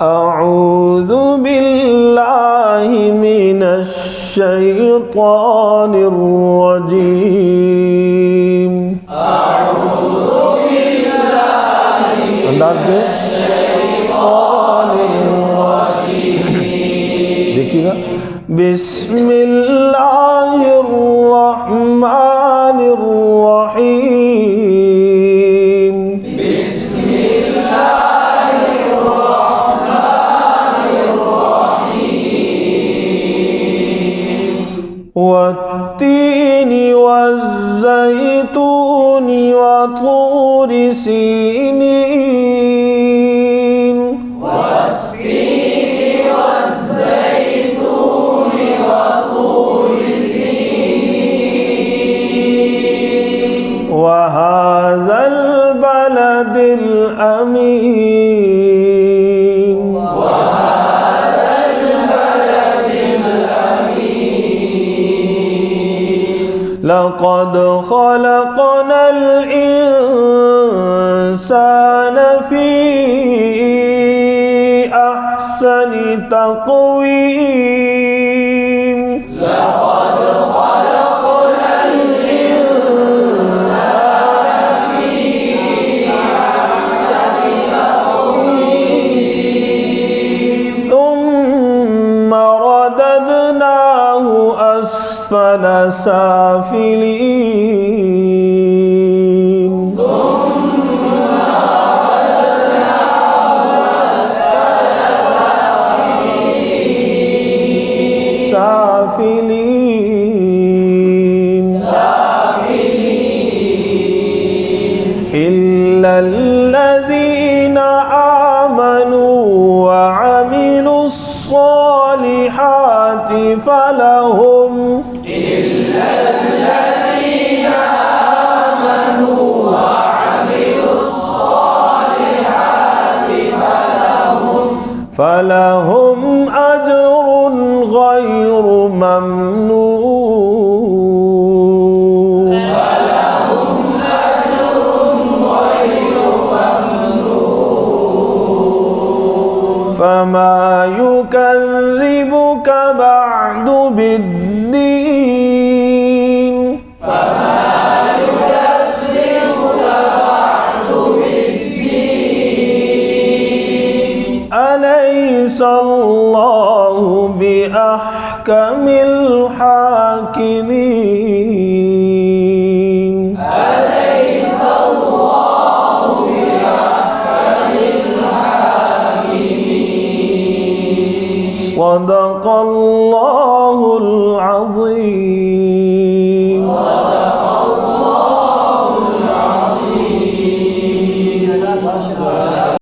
أعوذ بالله من الشيطان الرجيم أعوذ بالله من الشيطان الرجيم देखिएगा बिस्मिल्लाहिर्रहमानिर्रहीम والتين والزيتون وطور سينين والتين والزيتون وطور سينين وهذا البلد الأمين لقد خلقنا الإنسان في أحسن تقويم لقد خلقنا الإنسان في أحسن تقويم ثم رددناه أسفل سافلين إلا الذين آمنوا وعملوا الصالحات فلهم فلهم أجر غير ممنون فما يكذبك بعد بالدين أليس الله بأحكم الحاكمين أليس الله بأحكم الحاكمين صدق الله العظيم.